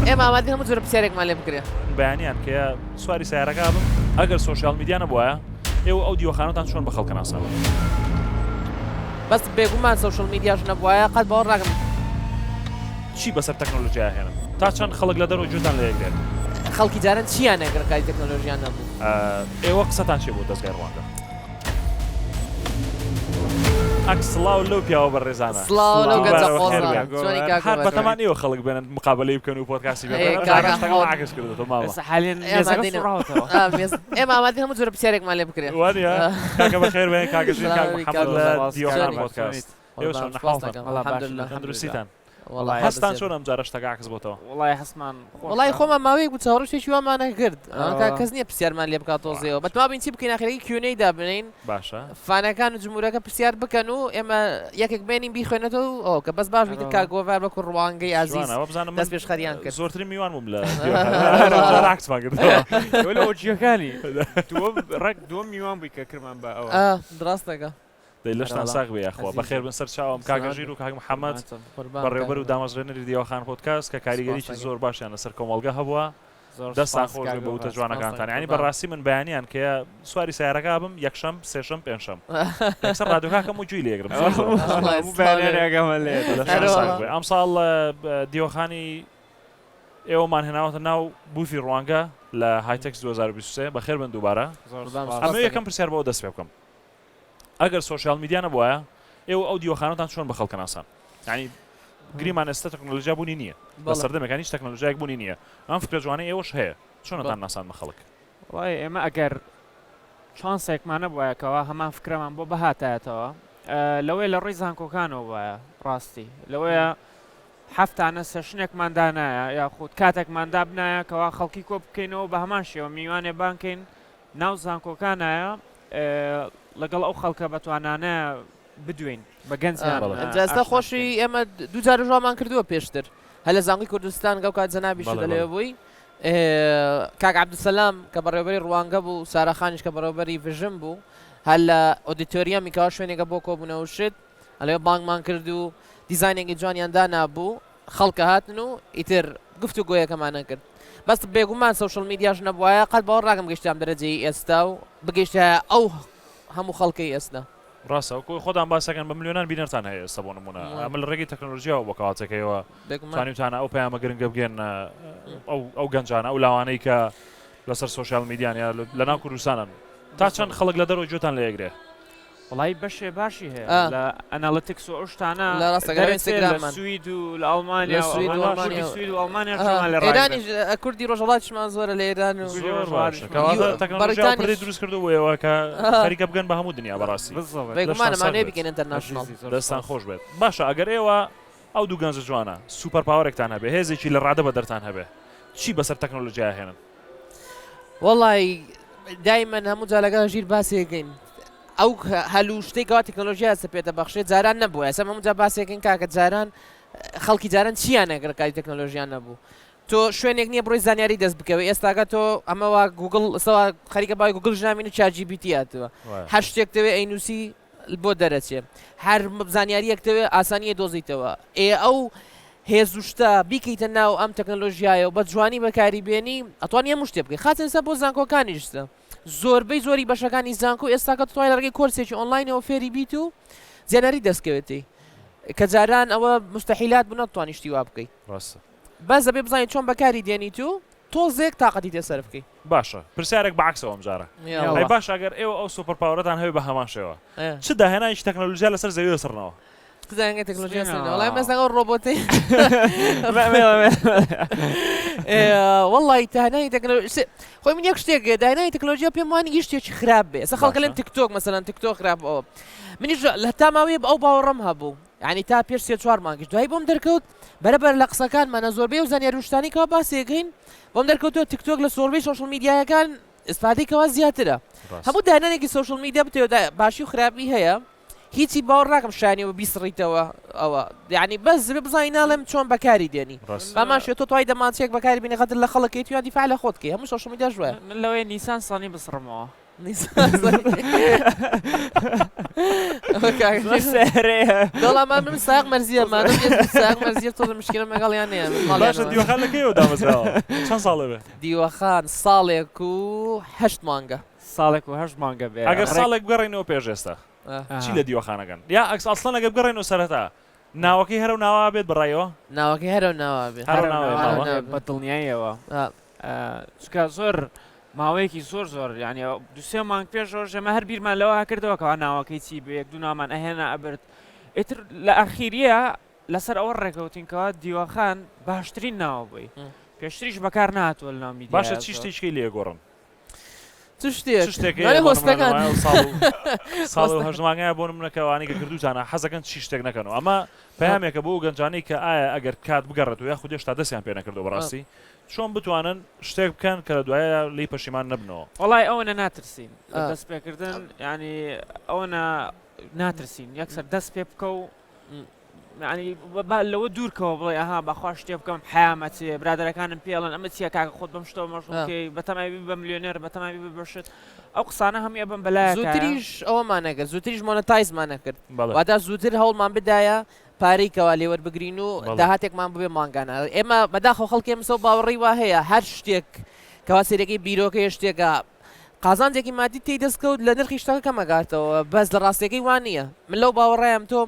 ئێمە ئامادەین هەموو جۆرە پرسیارێکمان لێ بکرێ بەیانیان کە سواری سیارەکە بم ئەگەر سۆشیال میدیا نەبووە ئێوە ئەو دیوەخانەتان چۆن بە خەڵکە ناساوە بەس بێگومان سوشیال میدیاش نەبووایە قەت باوەڕ ناکەم چی بەسەر تەکنۆلۆژیا هێنن تا چەند خەڵک لە دەرەوە جوتان لە یەکدێت خەڵکی جاران چیان ئەگەر کاری تەکنۆلۆژیان نەبوو ئێوە قسەتان چێ بۆ دەستگای ڕوانگە ئەکسڵاو لەو پیاوە بەڕێزانە سڵاو لەو گەنجە قۆزە چۆنی هات کاکە بەتەمان ئێوە خەڵک بێنن مقابلەی بکەن و پۆدکاستی بێنن عاکس کردێتەوە ماوە ئێمە ئامادەین هەموو جۆرە پرسیارێکمان لێ بکرێ وانە کاکە بەخێر بێن کاکەژین کاک محەممەد لە دیوەخان پۆدکاست ئێوە چۆن نەحاڵتان تەندروستیتان هەستان چۆن ئەم جارە شتەکە عاکس بۆتەوە وڵای هەستمان وڵای خۆمان ماوەیەک بوو چاوەڕێشێکی وامانە کرد کەس نییە پرسیارمان لێ بکات تۆزەوە بەتەواوین چی بکەین ئاخرەی کیونەی دابنین باشە فانەکان و جمهورەکە پرسیار بکەن و ئێمە یەکێک بێنین بیخوێنێتەوە ئەو کە بەس باش بیت کاگۆڤار بەکو ڕوانگەی ئازیز دەست پێشخەریان کرد زۆرتری میوان بووم لە عاکسمان کردەوە لە ئۆجیەکانی ڕێک دووەم میوان بووی کە کرمان بە ئەوە دراستەکە لەشتان ساغ بێ یاخوا بەخێر بن سەر چاوم کاگەژیر و کاک محەممەد بەڕێوەبەر و دامەژێنەری دیوەخان پۆدکاست کە کاریگەریی زۆر باشیان لەسەر کۆمەڵگە هەبووە دەستان خۆش بە وتە جوانەکانتان ینی بەڕاستی من بەیانیان کە سواری سیارەکە بم یەکشەم سێشەم پێنجشەم یەکسەر ڕادیۆکەکەم و جووی لێگرم ئەم ساڵ دیوەخانی ئێوەمان هێناوەتە ناو بوفی ڕوانگە لە هایتەکس 2023 بەخێر بن دووبارە ئەمە یەکەم پرسیار بەوە دەست پێ بکەم ئەگەر سۆشیال میدیا نەبووە ئێوە ئەو دیوەخانەتان چۆن بە خەڵکە ناسان ینی گریمان ئێستا تەکنۆلۆژیا بوونی نییە بە سەردەمەکانی هیچ تەکنۆلۆژیایەک بوونی نییە ئەم فکرە جوانەی ئێوەش هەیە چۆنتان ناسان بە خەڵک وای ئێمە ئەگەر چانسێکمان نەبووایەکەوە هەمان فکرەمان بۆ بەهاتایەتەوە لەوەی لە ڕێی زانکۆکانەوە وایە ڕاستی لەوەیە هەفتانە سەشنێکمان دانایە یاخود کاتێکمان دابنایە کەوا خەڵکی کۆ بکەینەوە بە هەمان شێوە میوانێ بانکەین ناو زانکۆکانایە لەگەڵ ئەو خەڵکە بەتوانانە بدوین بە گەنجیان جاستا خۆشی ئێمە دوو جار ژوامان کردووە پێشتر هە لە زانگی کوردستان گەو کات جەنابیش لەوێ بووی کاک عەبدولسەلام کە بەڕێوەبەری ڕوانگە بوو ساراخانیش کە بەڕێوەبەری ڤژن بوو هەر لە ئۆدیتۆریەمی کەوا شوێنێکە بۆ کۆبوونەوە شت هەلێ بانگمان کرد و دیزاینێکی جوانیان دانابوو خەڵکە هاتن و ئیتر گفت و گۆیەکەمانە کرد بەس بێگومان سوشیال میدیاش نەبووایە قەت باوەڕ ناکەم گەشتیان دەرەجەی ئێستا و بگەیشتە ئەو هەموو خەڵکەی ئێستا ڕاستە وەکو خۆتان باسەکەن بە ملیۆنان بینەرتان هەیە ئێستا بۆ نمونە ئەمە لە ڕێگەی تەکنۆلۆژیاوە بۆ کەواتەکەیەوە توانیتانە ئەو پەیامە گرنگە بگێن ئەو گەنجانە ئەو لاوانەی کە لەسەر سۆشیال میدیان یا لەناو کوردستانن تا چەند خەڵک لە دەرەوە جوتان لە یەکرێ وڵی بەشێ باشی هەیە لە ئەنالیتیکس و ئەو شتانە لە ڕاستەکە سوید و لە ئەڵمانیا سوید و ئەڵمانیا ئێرانی کوردی ڕۆژهڵاتیشمان زۆرە لە ئێران و تەکنۆلۆژیا دروست کردووەوە کە خەریکە بگەن بە هەموو دنیا بەڕاستی بێگومانەمانێ بکەین ئینتەرناشناڵ دەستان خۆش بێت باشە ئەگەر ئێوە ئەو دوو گەنجە جوانە سوپەر پاوەرێکتان هەبێ هێزێکی لە ڕادە بە دەرتان هەبێ چی بەسەر تەکنۆلۆژیا هێنن وەڵی دایمەن هەموو جالەکە ژیر باسیەکەین ئەو هەلوو شتێکەوە تەکنۆلۆژیا هەستە پێێتە بەخشێت جاران نەبووە ئەسە هەموو جا باسێکن کاکە جاران خەڵکی جاران چیان ئەگەر کاری تەکنۆلۆژیان نەبوو تۆ شوێنێک نییە بڕۆی زانیاری دەست بکەوە ئێستاگە تۆ ئەمەوە گوگڵ سەوا خەریکە باوای گوگڵ ژنامین و چاجیبیتیاتەوە هەر شتێکتەوێ ئەینوسی بۆ دەرەچێ هەر زانیاریەکتەوێ ئاسانیە دۆزیتەوە ئەو هێزوشتە بیکەیتە ناو ئەم تەکنۆلۆژیایە و بە جوانی بەکاری بێنی ئەتوانانی هەموو شتێ بکەی خاتنسە بۆ زانکۆکانیشتە زۆربەی زۆری بەشەکانی زانکۆ ئێستاکە توای لەڕێی کۆرسێکی ئۆنلاینەوە فێری بیت و زیێنەری دەستکەوێتی کە جاران ئەوە مستەحیلات بوو نەتوانیشتی وا بکەیت بەس دەبێ بزانیت چۆن بەکاری دێنیت و تۆزێک تااقەتی تێسەر بکەیت باشە پرسیارێک بەعکسەوە ئەم جارە باش ئەگەر ئێوە ئەو سوپەر پاوەرەتان هەوێ بە هەمان شێوە چ داهێنانیی تەکنۆلۆژیا لەسەر زەوی سڕنەوە زانگە تەکنۆلۆژیا وڵای مەستەکە ڕۆبۆتی وڵی داهێنانی تەکنۆلۆژیا خۆی من یەک شتێک داهێنانی تەکنۆلۆژیا پێم وانی هیچ شتێکی خراپ بێ ئەستا خەڵکە لەم تیکتۆک مەسەلەن تیکتۆک خراپەوە منیش لە تا ماوەیە ئەو باوەڕەم هەبوو یعنی تا پێش سێ چوار مانگیش دوای بۆم دەرکەوت بەرەبەر لە قسەکانمانە زۆربەی و زانیاریشتانی کەوا باسێگەین بۆم دەرکەوتەوە تیکتۆک لە سۆربەی سۆشیال میدیایەکان ئستفادەیەکەوە زیاترە هەموو داهێنانێکی سۆشیال میدیا بتێوە باشی و خراپی هەیە هیچی باوەڕ ناکەم شانیەوە بیسڕیتەوە ئەوە یعنی بەس بزانین ناڵێم چۆن بەکاری دێنی باماشێت تۆ توای دەمانچێک بەکاری بینی خەتر لە خەڵکەی تویان دیفاع لە خۆتکەی هەموو سۆشیال میدیا ژوایە من لەوەی نیسان سانی بسڕمەوە دڵ ئەمان من ساق مەرزیەمان ساق مەرزیە تۆ مشکلە مەگەڵیان نیە باشە دیوەخان لەکەیەوە دامەزراوە چەند ساڵە بێ دیوەخان ساڵێک و 8 مانگە ساڵێک و 8 مانگە بێ ئەگەر ساڵێک بگەڕێنەوە پێش ئێستا چی لە دیوەخانەکەن یا ئەکس ئەسڵەن ئەگەر بگەڕێنەوە سەرەتا ناوەکەی هەرە و ناوا بێت بڕایەوە ناوەکەی هەرە و ناوا بێت بەدڵنیاییەوە چکە زۆر ماوەیەکی زۆر یعنی دوسێ مانگ پێشەوە ژەمە هەر بیرمان لەوە کردەوە کەوا ناوەکەی چی بێ یەک دوو نامان ئەهێنا ئەبرد ئیتر لە ئەخیریە لەسەر ئەوە ڕێکەوتینکەوە دیوەخان باشترین ناوە بووی پێشتریش بەکار نهاتوە لە ناو میدیا باشە چی شتێکی لێگۆڕن شتێک ساڵ هەژمانگایە بۆ منەکەوانی کە کردوتانە حەزەکەن چی شتێک نەکەنەوە ئەمە پەیامێکە بۆ گەنجانەی کە ئایا ئەگەر کات بگەڕێت و یا خودێش تا دەستیان پێ نەکردەوە بەڕاستی چۆن بتوانن شتێک بکەن کە لە دوایە لی پەشیمان نەبنەوە وڵای ئەوەنە ناترسین دەست پێکردن ینی ئەوەنە ناترسین یەکسەر دەست پێ بکە و ینی لەوە دوورکەوە بڵێ ئەها بەخوا شتێ بکەم حیامە چێ برادەرەکانم پێڵن ئەمە چیە کاکە خۆت بەم شتەوە مەشڵکەی بەتەمای بە میلیۆنێر بەتەمای ببەشت ئەو قسانە هەمووی بم بەلایە زووتریش ئەوەمانەکرد زووتریش مۆنەتایزمان نەکرد واتە زووتر هەوڵمان بدایە پارەیکەوە لێوەربگرین و داهاتێکمان ببێ مانگانە ئێمە بەداخۆ خەڵکی ئێمەسەوە باوەڕی وا هەیە هەر شتێک کەوا سێرەکەی بیرۆکەی شتێکە قازانجێکی مادی تی دەستکەوت لە نرخی شتەکە کەمەگاتەوە بەس لە ڕاستەکەی وان نییە من لەو باوەڕایم تۆ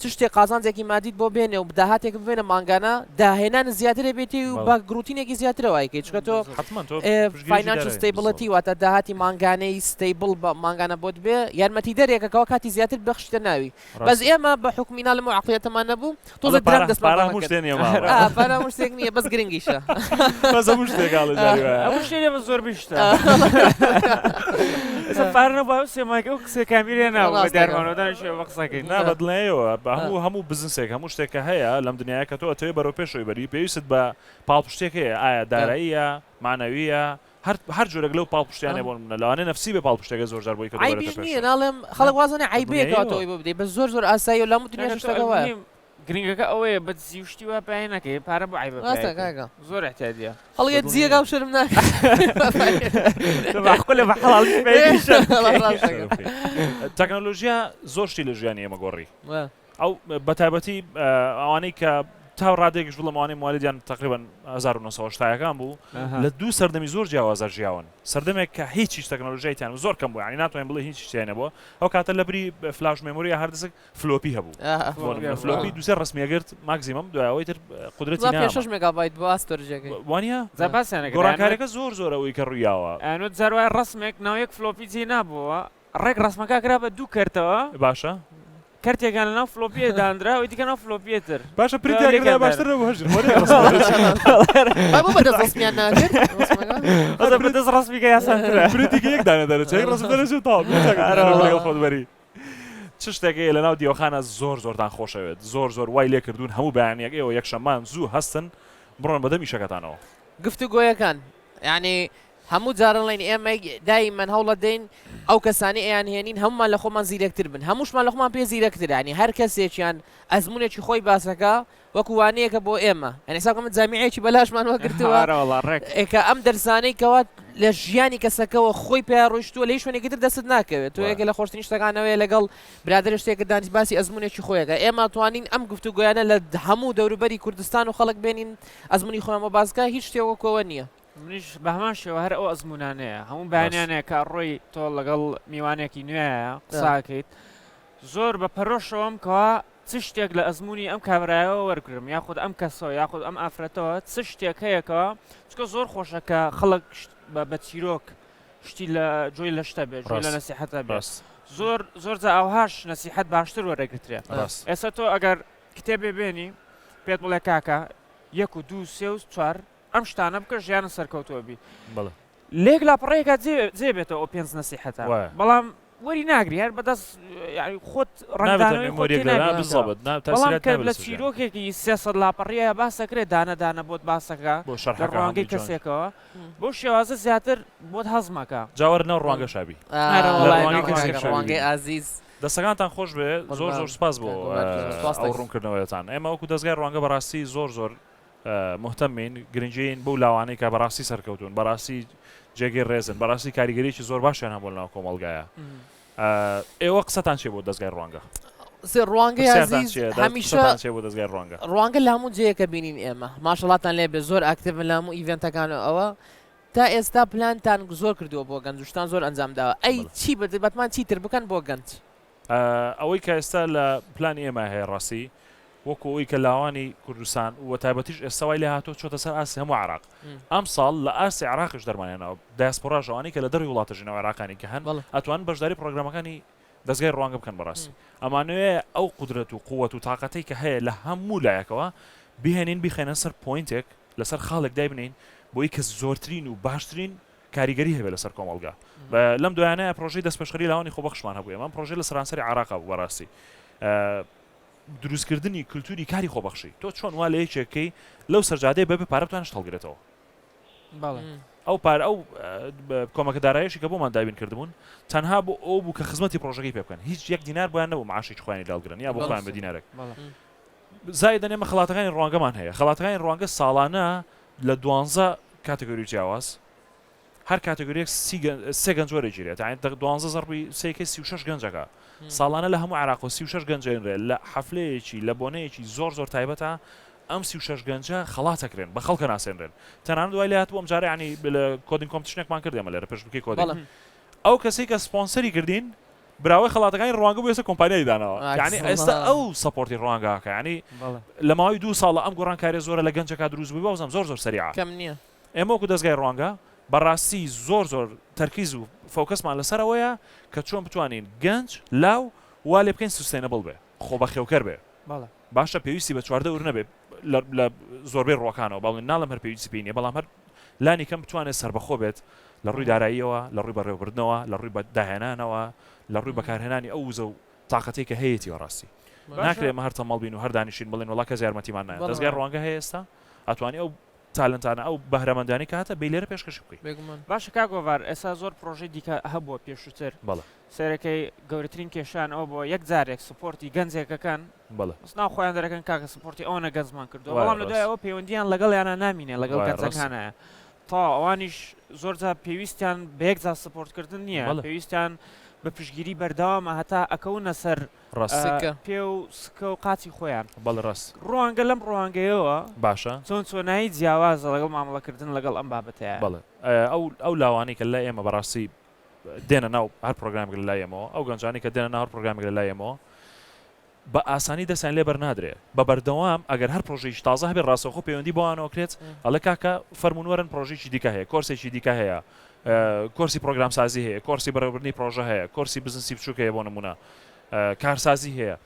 چ شتێک قازانجێکی مادیت بۆ بێنێ و داهاتێک ببێنە مانگانە داهێنان زیاترە بێتی و بە گروتینێکی زیاترەوەیکەی چکە تۆ فاینانشل ستیبڵەتی واتە داهاتی مانگانەی ستیبڵ بە مانگانە بۆت بێ یارمەتی دەرێکەکەەوە کاتی زیاتر بەخشتە ناوی بەس ئێمە بە حکومینا لەمە عقلێتەمان نەبوو تۆ درام دەستپارە شتێک نییە بەس گرنگیشە شتێ بە زۆر بیشتە پارە بە سێماکە و کسێ کامیرێ ناوە دەرمانەوەدان شێ بە قسەکەی نابەدڵێەوە هەموو بزنسێک هەموو شتێکە هەیە لەم دنیاە کە تۆ ئەتەوێ بەرەو پێشەوەی بەری پێویست بە پاڵپشتێک هەیە ئایا داراییە مانەویە هەر جۆرەك لەو پاڵپشتیانێ بۆ منە لەوانێ نەفسی بە پاڵپشتێکە زۆر بۆی کە ناڵێم خەڵک وازانە عیبێکەوەی بۆ بدەیت بە زۆر ئاسایی و لەمو دنیا شتەکەوە گرنگەکە ئەوەیە بە زیوشتی وە پێ نەکەی پارە بۆ عیب زۆر احتیاجە هەڵێت جیەگا و شرم ناکە بە حەڵاڵی تەکنۆلۆژیا زۆر شتی لە ژیانی ئێمە گۆڕی ئەو بەتایبەتی ئەوانەی کە تا ڕادێکش بڵم ئەوانەی موالیدیان تقریبان 1970 بوو لە دوو سەردەمی زۆر جیاوازە ژیاون سەردەمێک کە هیچ تەکنۆلۆژیایان زۆر کەم بوو ینی ناتوانین بڵێ هیچ شتیانە بووە ئەو کاتە لە بری فلاش مێمۆری هەردەسک فلۆپی هەبوو فلۆپی دووسێ ڕسمیەگرت ماکزیمم دوایەوەی تر قدرەتی 6 مگابایت بۆ ئاستۆرجەکەی وانە گۆڕانکارەکە زۆر زۆرەوەی کە ڕوویاوە ئەنوت زاروای ڕسمێک ناوەیەک فلۆپی جێ نابووە ڕێک ڕسمەکە کرا بە دوو کەرتەوە باشە کارتێکان لەناو فلۆپیە دانرا و دیکە ناو فلۆپیەتر باشە پرینتێکدا باشتر هەژر بەدەستمیان ناکرد بەدەست ڕسمیکە یاسانترە پرینتێک یەک دانە دەرەچێت ڕسم دەرەچێت تا خۆتبەری چ شتێکەیە لەناو دیوەخانە زۆرتان خۆشەوێت زۆر وای لێ کردوون هەموو بەیانیەک ئێوە یەکشەممان زوو هەستن بڕۆن بەدەمی شەکەتانەوە گفتوگۆیەکان یعنی هەموو جارەڵین ئێمە دایمەن هەوڵە دەین ئەو کەسانی ئەیان هێنین هەمومان لە خۆمان زیرەکتر بن هەمووشمان لە خۆمان پێ زیرەکترانی هەر کەسێکیان ئەزمونێکی خۆی باسەکە وەکووانەیەکە بۆ ئێمە ئەنیساکەمە جامیعەیەکی بەلاشمان وەگرتووە ئێکە ئەم دەرسانەی کەوات لە ژیانی کەسەکەەوە خۆی پێ ڕۆیشتووە لە شوێنێکتر دەست ناکەوێت تۆ یەکە لە خۆشتنی شتەکانەوەی لەگەڵ برادر شتێکە دانی باسی ئەزمونێکی خۆیەکە ئێمە توانین ئەم گفتوگویانە لە هەموو دەوروبەری کوردستان و خەڵک بێنین ئەزمونی خۆیان بە باسکە هیچ شتێوەکەوە نییە منیش بە هەمان شێوە هەر ئەو ئەزمونانەیە هەموو بەیانیانەیە کە ڕۆی تۆ لەگەڵ میوانێکی نوێیە قساکەیت زۆر بە پەرۆشەوەم کەوا چ شتێک لە ئەزمموی ئەم کابراایەوە وەرگرم یاخود ئەم کەسەوە یاخود ئەم ئافرەتەوە چ شتێک هەیەکەوە چکە زۆر خۆشەکە خەڵک بە چیرۆک شتی لە جۆی لە شتە بێت لە نەسیحەتە بێت زۆر جا ئەوهاش نەسیحەت باشتر وەرەگرترێ ئێستا تۆ ئەگەر کتێبێ بێنی پێت بڵێ کاکە 1 2 3 و 4 ئەم شتانە بکە ژیانە سەرکەوتەوە بی لێک لاپەڕەیەکە جێبێتەوە ئەو پێنج نەسیحەتە بەڵام وەری ناگری هەر بەدەست خۆت ڕەنگدانەوەی لە چیرۆکێکی 300 لاپەڕیە باسەکرێت دانەدانە بۆت باسەکە لە ڕوانگەی کەسێکەوە بۆ شێوازە زیاتر بۆت هەزمەکە جاوەر ناو ڕوانگە شابی ڕوانگەی ئازیز دەستەکانتان خۆش بێ زۆر سپاس بۆ ئەو ڕوونکردنەوەیتان ئێمە وەکو دەستگای ڕوانگە بەڕاستی زۆر مهتمین گرنگین بۆ لاوانەی کە بەڕاستی سەرکەوتون بەڕاستی جێگەی ڕێزن بەڕاستی کاریگەریی زۆر باشیان هەبوو لەناو کۆمەڵگایە ئێوە قسەتان چێ بۆ دەستگای ڕوانگە ڕوانگەی عزیز هەمیشە چێ بۆ دەستگای ڕوانگە ڕوانگە لە هەموو جەیەکە بینین ئێمە ماشەڵاتان لێ بێ زۆر ئاکتیڤن لە هەموو ئیڤێنتەکان ئەوە تا ئێستا پلانتان زۆر کردووە بۆ گەنجشتان زۆر ئەنجام داوە ئەی چی بەتمان چیتر بکەن بۆ گەنج ئەوەی کە ئێستا لە پلانی ئێمە هەیە ڕاستی وەکو ئەوی کە لاوانی کوردستان و تایبەتیش ئێستاوای لێ هاتۆ چۆتە سەر ئاسی هەموو عراق ئەم ساڵ لە ئاسی عراقش دەرمانێنەوە دایسپۆرا ژەوانی کە لە دەروی وڵاتەژنەوە عراقانی کە هەن ئەتوان بەشداری پرۆگرامەکانی دەستگای ڕوانگە بکەن بەڕاستی ئەمانوێ ئەو قودرەت و قووەت و تااقەتەی کە هەیە لە هەموو لایەکەوە بهێنین بیخێنە سەر پوینتێک لەسەر خاڵێک دایبنین بۆی کە زۆرترین و باشترین کاریگەری هەبێت لەسەر کۆمەڵگا لەم دوایانەیە پرۆژەی دەستپێشخەری لاوانی خۆبەخشمان هەبووە ئەمە پرۆژەی لە سەرانسەری عراقا بوو بەڕاستی دروستکردنی کللتوری کاری خۆبەخشی تۆ چۆن وا لە یەکێکەکەی لەو سەرجادەیە بەبێ پارەتوانش هەڵگرێتەوە ئەو پار ئەو کۆمەکەدارایشی کە بۆمان دابین کردبوون تەنها بۆ ئەو بوو کە خزمەتی پرۆژەکەی پێ بکەن هیچ یەک دینار بۆیان نەبوو معاشی خوێنی داڵگرن یا بۆ خۆیان بە دینارێک زای دەنێمە خەڵاتەکانی ڕوانگەمان هەیە خەڵاتەکانی ڕوانگە ساڵانە لە 12 کاتگۆری جیاواز هەر کاتگۆریەک سێ گەنج وەرەگیرێت یعنی 12 زەربی سێکە 36 گەنجەکە ساڵانە لە هەموو عراق و 36 گەنجێنرێت لە حەفلەیەکی لە بۆنەیەکی زۆر تایبەتە ئەم 36 گەنجە خەڵاتەکرێن بە خەڵکە ناسێنرێن تەنانەت دوای لێ هاتووە ئەم جارە ینی لە کۆدینگ کۆمپیتیشنێکمان کردێمە لێرە پێشبڕکێی کۆدینگ ئەو کەسێک کە سپۆنسەری کردین براوەی خەڵاتەکانی ڕوانگە بوو ئێستا کۆمپانیای داناوە یعنی ئێستا ئەو سەپۆرتی ڕوانگاکە ینی لە ماوەی 2 ساڵە ئەم گۆڕانکاریە زۆرە لە گەنجەکە دروست بووی بەوزەم زۆر سەریعە کەم نییە ئێمە وەکو دەستگای ڕوانگە بەڕاستی زۆر تەرکیز و فۆکەسمان لەسەرەوەیە کە چۆن بتوانین گەنج لاو وا لێ بکەین سوستێنەبڵ بێ خۆ بەخێوکەر بێ باشە پێویستی بە 14 ور نەبێت لە زۆربەی ڕۆکانەوە باڵێن ناڵم هەر پێویستی پێینە بەڵام هەر لانی کەم بتوانێت سربەخۆ بێت لە ڕووی داراییەوە لە ڕووی بەڕێوەبردنەوە لە ڕووی بەداهێنانەوە لە ڕووی بەکارهێنانی ئەو وزە و تااقەتی کە هەیەی ڕاستی ناکرێت مە هەر تەمەڵ بین و هەر دانیشین بڵێن وڵا کەس یارمەتیمان نایە دەستگای ڕوانگە هەیە ئێستا ئەتوانی ئەو تالنتانە ئەو بەهرەمەندانی کە هاتە بێ لێرە پێشکەش بکەیت باشە کاگۆڤار ئێستا زۆر پرۆژەی دیکە هەبووە پێشووتر سەرەکەی گەورەترین کێشان ئەوە بۆ یەک جارێک سپۆرتی گەنجێکەکان ناو خۆیان دەرەکەن کاکە سپۆرتی ئەوە گەنجمان کردو بەڵام لە دوای ئەوە پەیوەندیان لەگەڵ یانە نامینێ لەگەڵ گەنجەکانە تا ئەوانیش زۆرجار پێویستیان بە یەکجار سپۆرتکردن نییە پێویستیان بە پشگیری بەردەوامە هەتا ئەکەونە سەر پێ و سکە و قاچی خۆیان بەڵڕاست ڕوانگە لەم ڕوانگەیەوە باشە چۆنایی جیاوازە لەگەڵ مامەڵەکردن لەگەڵ ئەم بابەتەیە بەڵێ ئەو لاوانی کە لای ئێمە بەڕاستی دێنە ناو هەر پرۆگرامێک لە لای ئێمەوە ئەو گەنجانی کە دێنە ناو پرۆگرامێک لە لای ئێمەوە بە ئاسانی دەستیان لێ بەرنادرێت بە بەردەوام ئەگەر هەر پرۆژەیەکی تازە هەبێت ڕاستەوخۆ پەیوەندی بۆوانەوە کرێت ئەڵێ کاکە فەرمونوەرن پرۆژێکی دیکە هەیە کۆرسێکی دیکە هەیە کۆرسی پرۆگرام سازی هەیە کۆرسی بەڕێوەبردنی پرۆژە هەیە کۆرسی بزنسی بچووکە هەیە بۆ نمونە کارسازی هەیە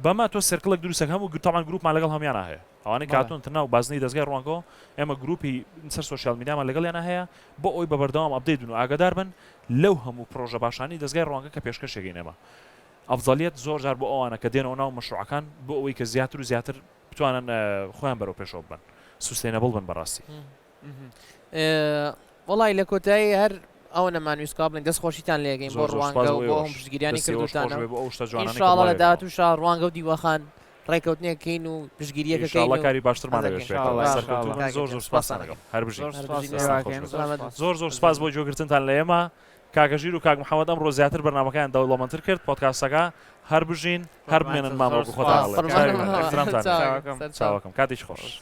بەما تۆ سرکڵێک دروستە هەموو تاوان گروپمان لەگەڵ هەمیانە هەیە ئەوانەی کاتون تەناو بازنەی دەستگای ڕوانگە ئێمە گروپی سەر سوۆشیال میدیامان لەگەڵیانە هەیە بۆ ئەوی بە بەردەوام ئەپدەیت بن و ئاگادار بن لەو هەموو پرۆژە باشانی دەستگای ڕوانگە کە پێشکەشێکی نێمە ئەفزەلیەت زۆر جار بۆ ئەوانە کە دێنەوە ناو مەشروعەکان بۆ ئەوەی کە زیاتر و زیاتر بتوانن خۆیان بەرەو پێشەوە بن سوستێنەبڵ بن بەڕاستی وڵی لە کۆتایی هەر ئەو نەمانویست کا بڵین دەستخۆشیتان لێگەین بۆ ڕوانگە و بۆ ئەم پشتگیریانی کردوتانە ئینشاڵڵا لە داهاتوو شار ڕوانگە و دیوەخان ڕێکەوتنێکین و پشتگیریەکەکەین کاری باشترمان زۆر سپاسان هەر زۆر سپاس بۆ جۆگرتنتان لە ئێمە کاکەژیر و کاک محەممەد ئەمڕۆ زیاتر بەرنامەکەیان دەوڵەمەندتر کرد پۆدکاستەکە هەر بژین هەر بمێنن مامەڵ خۆتان چاوەکەم کاتیش خۆش